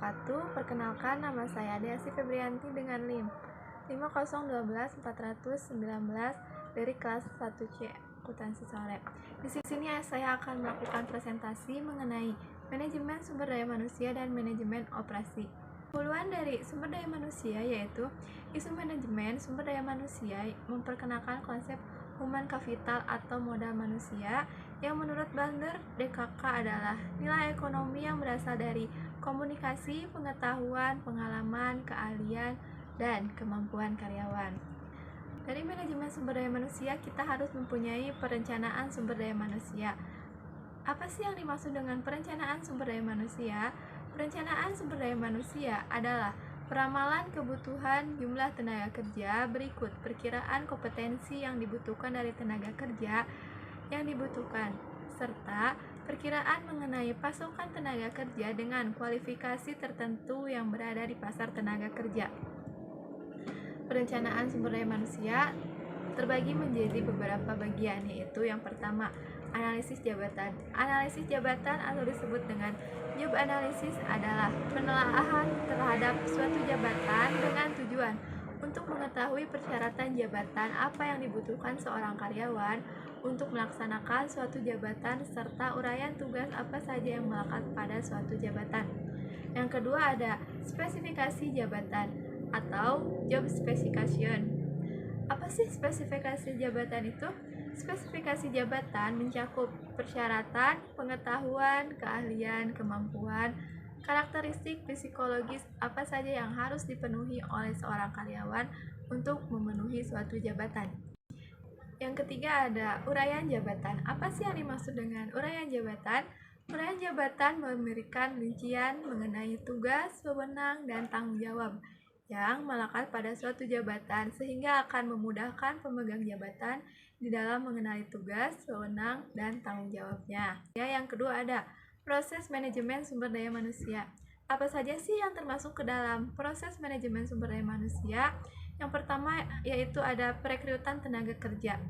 wabarakatuh. Perkenalkan, nama saya Desi Febrianti dengan NIM 5012419 dari kelas 1C Akuntansi Sore. Di sini saya akan melakukan presentasi mengenai manajemen sumber daya manusia dan manajemen operasi. Huluan dari sumber daya manusia yaitu isu manajemen sumber daya manusia memperkenalkan konsep human capital atau modal manusia yang menurut Bander DKK adalah nilai ekonomi yang berasal dari komunikasi, pengetahuan, pengalaman, keahlian, dan kemampuan karyawan. Dari manajemen sumber daya manusia, kita harus mempunyai perencanaan sumber daya manusia. Apa sih yang dimaksud dengan perencanaan sumber daya manusia? Perencanaan sumber daya manusia adalah peramalan kebutuhan jumlah tenaga kerja berikut perkiraan kompetensi yang dibutuhkan dari tenaga kerja yang dibutuhkan, serta perkiraan mengenai pasokan tenaga kerja dengan kualifikasi tertentu yang berada di pasar tenaga kerja. Perencanaan sumber daya manusia terbagi menjadi beberapa bagian, yaitu yang pertama, analisis jabatan. Analisis jabatan atau disebut dengan job analysis adalah penelaahan terhadap suatu jabatan dengan tujuan untuk mengetahui persyaratan jabatan, apa yang dibutuhkan seorang karyawan untuk melaksanakan suatu jabatan, serta uraian tugas apa saja yang melekat pada suatu jabatan. Yang kedua ada spesifikasi jabatan atau job specification. Apa sih spesifikasi jabatan itu? Spesifikasi jabatan mencakup persyaratan, pengetahuan, keahlian, kemampuan, karakteristik psikologis apa saja yang harus dipenuhi oleh seorang karyawan untuk memenuhi suatu jabatan. Yang ketiga ada uraian jabatan. Apa sih yang dimaksud dengan uraian jabatan? Uraian jabatan memberikan rincian mengenai tugas, wewenang, dan tanggung jawab yang melekat pada suatu jabatan sehingga akan memudahkan pemegang jabatan di dalam mengenali tugas, wewenang, dan tanggung jawabnya. Yang kedua ada proses manajemen sumber daya manusia. Apa saja sih yang termasuk ke dalam proses manajemen sumber daya manusia? Yang pertama yaitu ada perekrutan tenaga kerja.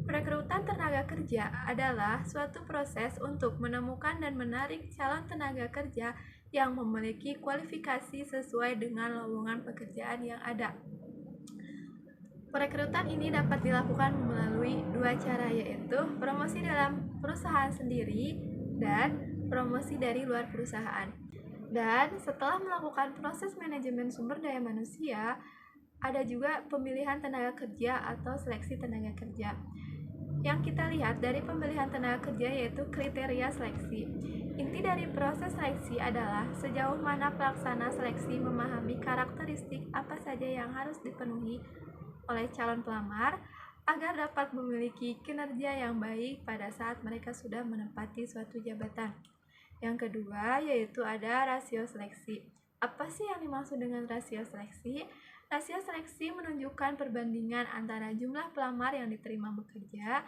Perekrutan tenaga kerja adalah suatu proses untuk menemukan dan menarik calon tenaga kerja yang memiliki kualifikasi sesuai dengan lowongan pekerjaan yang ada. Perekrutan ini dapat dilakukan melalui dua cara, yaitu promosi dalam perusahaan sendiri dan promosi dari luar perusahaan. Dan setelah melakukan proses manajemen sumber daya manusia, ada juga pemilihan tenaga kerja atau seleksi tenaga kerja. Yang kita lihat dari pemilihan tenaga kerja yaitu kriteria seleksi. Inti dari proses seleksi adalah sejauh mana pelaksana seleksi memahami karakteristik apa saja yang harus dipenuhi oleh calon pelamar agar dapat memiliki kinerja yang baik pada saat mereka sudah menempati suatu jabatan. Yang kedua yaitu ada rasio seleksi. Apa sih yang dimaksud dengan rasio seleksi? Rasio seleksi menunjukkan perbandingan antara jumlah pelamar yang diterima bekerja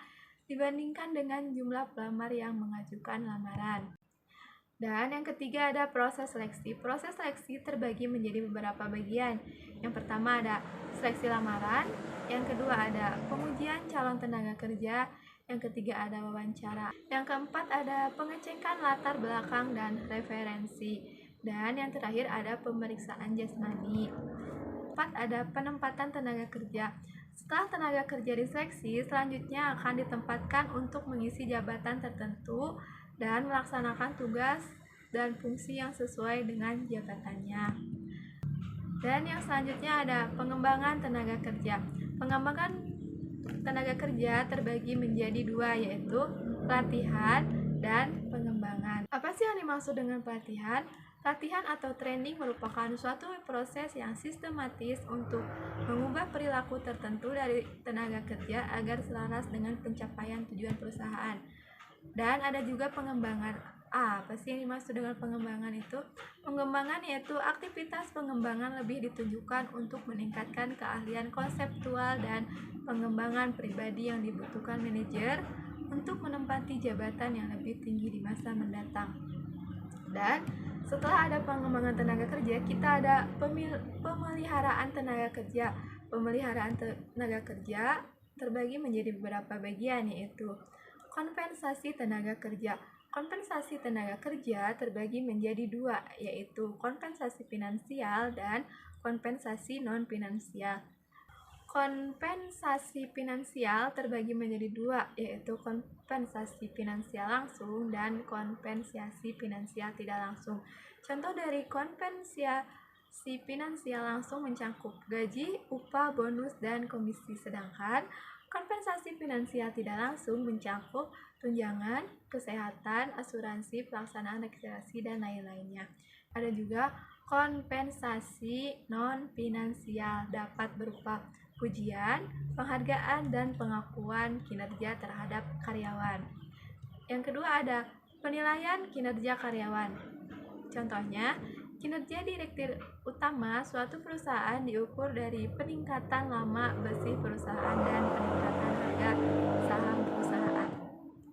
dibandingkan dengan jumlah pelamar yang mengajukan lamaran. Dan yang ketiga ada proses seleksi. Proses seleksi terbagi menjadi beberapa bagian. Yang pertama ada seleksi lamaran, yang kedua ada pengujian calon tenaga kerja, yang ketiga ada wawancara, yang keempat ada pengecekan latar belakang dan referensi, dan yang terakhir ada pemeriksaan jasmani. Ada penempatan tenaga kerja. Setelah tenaga kerja diseleksi, selanjutnya akan ditempatkan untuk mengisi jabatan tertentu dan melaksanakan tugas dan fungsi yang sesuai dengan jabatannya. Dan yang selanjutnya ada pengembangan tenaga kerja. Pengembangan tenaga kerja terbagi menjadi dua, yaitu pelatihan dan pengembangan. Apa sih yang dimaksud dengan pelatihan? Latihan atau training merupakan suatu proses yang sistematis untuk mengubah perilaku tertentu dari tenaga kerja agar selaras dengan pencapaian tujuan perusahaan. Dan ada juga pengembangan. Apa sih yang dimaksud dengan pengembangan itu? Pengembangan yaitu aktivitas pengembangan lebih ditunjukkan untuk meningkatkan keahlian konseptual dan pengembangan pribadi yang dibutuhkan manajer untuk menempati jabatan yang lebih tinggi di masa mendatang. Dan setelah ada pengembangan tenaga kerja, kita ada pemeliharaan tenaga kerja. Pemeliharaan tenaga kerja terbagi menjadi beberapa bagian, yaitu kompensasi tenaga kerja. Kompensasi tenaga kerja terbagi menjadi dua, yaitu kompensasi finansial dan kompensasi non-finansial. Kompensasi finansial terbagi menjadi dua, yaitu kompensasi finansial langsung dan kompensasi finansial tidak langsung. Contoh dari kompensasi finansial langsung mencakup gaji, upah, bonus, dan komisi, sedangkan kompensasi finansial tidak langsung mencakup tunjangan, kesehatan, asuransi, pelaksanaan rekreasi, dan lain-lainnya. Ada juga kompensasi non-finansial, dapat berupa pujian, penghargaan, dan pengakuan kinerja terhadap karyawan. Yang kedua ada penilaian kinerja karyawan. Contohnya, kinerja direktur utama suatu perusahaan diukur dari peningkatan laba bersih perusahaan dan peningkatan harga saham perusahaan.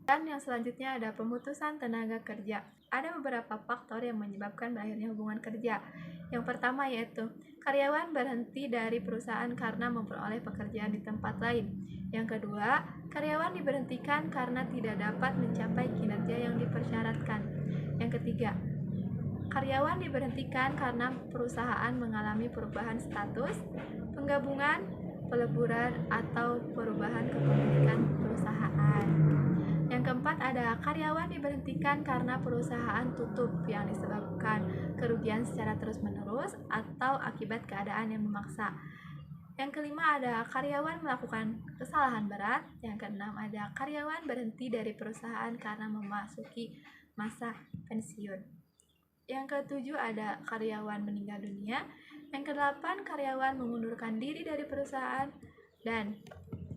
Dan yang selanjutnya ada pemutusan tenaga kerja. Ada beberapa faktor yang menyebabkan berakhirnya hubungan kerja. Yang pertama yaitu karyawan berhenti dari perusahaan karena memperoleh pekerjaan di tempat lain. Yang kedua, karyawan diberhentikan karena tidak dapat mencapai kinerja yang dipersyaratkan. Yang ketiga, karyawan diberhentikan karena perusahaan mengalami perubahan status, penggabungan, peleburan, atau perubahan kepemilikan perusahaan. Yang keempat ada karyawan diberhentikan karena perusahaan tutup yang disebabkan kerugian secara terus-menerus atau akibat keadaan yang memaksa. Yang kelima ada karyawan melakukan kesalahan berat. Yang keenam ada karyawan berhenti dari perusahaan karena memasuki masa pensiun. Yang ketujuh ada karyawan meninggal dunia. Yang kedelapan karyawan mengundurkan diri dari perusahaan. Dan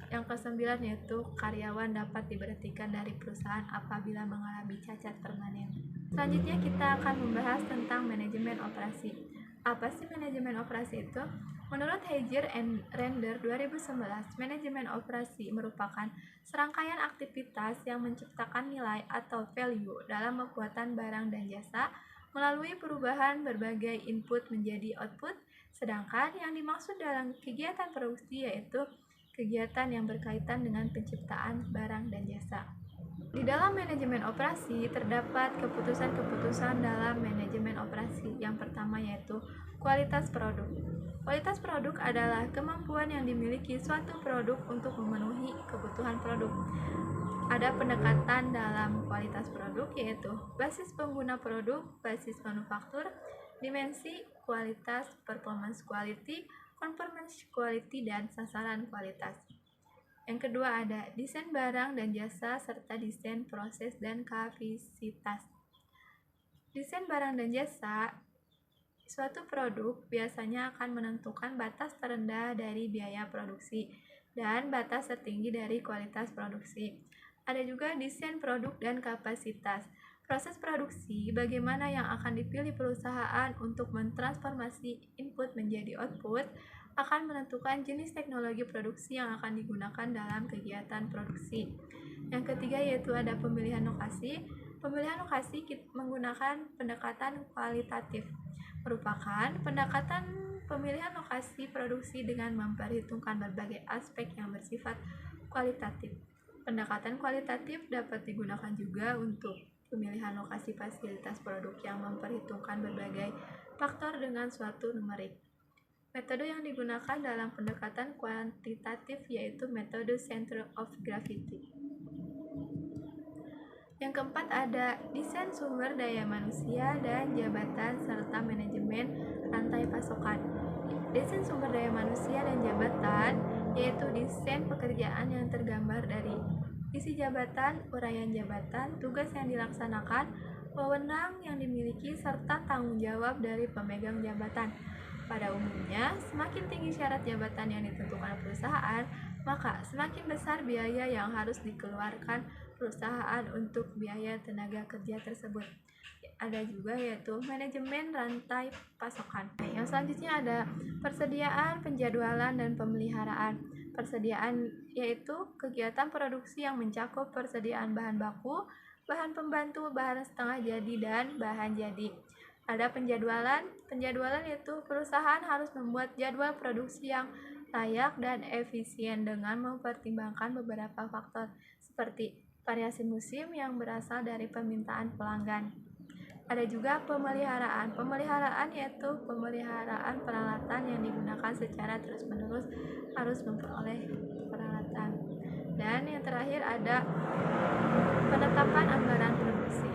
yang kesembilan yaitu karyawan dapat diberhentikan dari perusahaan apabila mengalami cacat permanen. Selanjutnya kita akan membahas tentang manajemen operasi. Apa sih manajemen operasi itu? Menurut Heijer and Render 2011, manajemen operasi merupakan serangkaian aktivitas yang menciptakan nilai atau value dalam pembuatan barang dan jasa melalui perubahan berbagai input menjadi output, sedangkan yang dimaksud dalam kegiatan produksi yaitu kegiatan yang berkaitan dengan penciptaan barang dan jasa. Di dalam manajemen operasi terdapat keputusan-keputusan dalam manajemen operasi. Yang pertama yaitu kualitas produk. Kualitas produk adalah kemampuan yang dimiliki suatu produk untuk memenuhi kebutuhan produk. Ada pendekatan dalam kualitas produk yaitu basis pengguna produk, basis manufaktur, dimensi kualitas, performance quality, conformance quality, dan sasaran kualitas. Yang kedua ada desain barang dan jasa serta desain proses dan kapasitas. Desain barang dan jasa suatu produk biasanya akan menentukan batas terendah dari biaya produksi dan batas tertinggi dari kualitas produksi. Ada juga desain produk dan kapasitas. Proses produksi, bagaimana yang akan dipilih perusahaan untuk mentransformasi input menjadi output, akan menentukan jenis teknologi produksi yang akan digunakan dalam kegiatan produksi. Yang ketiga yaitu ada pemilihan lokasi. Pemilihan lokasi menggunakan pendekatan kualitatif, merupakan pendekatan pemilihan lokasi produksi dengan memperhitungkan berbagai aspek yang bersifat kualitatif. Pendekatan kualitatif dapat digunakan juga untuk pemilihan lokasi fasilitas produk yang memperhitungkan berbagai faktor dengan suatu numerik. Metode yang digunakan dalam pendekatan kuantitatif yaitu metode center of gravity. Yang keempat ada desain sumber daya manusia dan jabatan serta manajemen rantai pasokan. Desain sumber daya manusia dan jabatan yaitu desain pekerjaan yang tergambar dari isi jabatan, uraian jabatan, tugas yang dilaksanakan, wewenang yang dimiliki, serta tanggung jawab dari pemegang jabatan. Pada umumnya, semakin tinggi syarat jabatan yang ditentukan perusahaan, maka semakin besar biaya yang harus dikeluarkan perusahaan untuk biaya tenaga kerja tersebut. Ada juga yaitu manajemen rantai pasokan. Yang selanjutnya ada persediaan, penjadwalan, dan pemeliharaan. Persediaan yaitu kegiatan produksi yang mencakup persediaan bahan baku, bahan pembantu, bahan setengah jadi, dan bahan jadi. Ada penjadwalan. Penjadwalan yaitu perusahaan harus membuat jadwal produksi yang layak dan efisien dengan mempertimbangkan beberapa faktor seperti variasi musim yang berasal dari permintaan pelanggan. Ada juga pemeliharaan. Pemeliharaan yaitu pemeliharaan peralatan yang digunakan secara terus-menerus harus memperoleh peralatan. Dan yang terakhir ada penetapan anggaran produksi.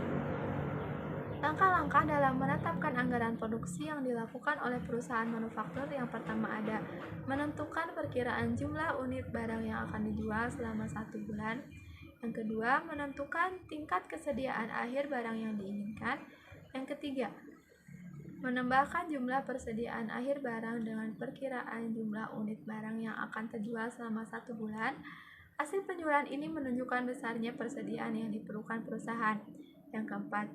Langkah-langkah dalam menetapkan anggaran produksi yang dilakukan oleh perusahaan manufaktur yang pertama ada menentukan perkiraan jumlah unit barang yang akan dijual selama 1 bulan. Yang kedua, menentukan tingkat kesediaan akhir barang yang diinginkan. Yang ketiga, menambahkan jumlah persediaan akhir barang dengan perkiraan jumlah unit barang yang akan terjual selama 1 bulan. Hasil penjualan ini menunjukkan besarnya persediaan yang diperlukan perusahaan. Yang keempat,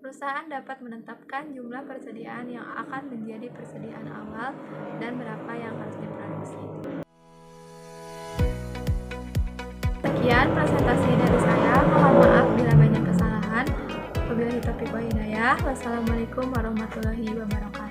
perusahaan dapat menetapkan jumlah persediaan yang akan menjadi persediaan awal dan berapa yang harus diproduksi. Sekian presentasi dari saya. Mohon maaf bila banyak kesalahan. Wabillahi taufiq wal hidayah. Wassalamualaikum warahmatullahi wabarakatuh.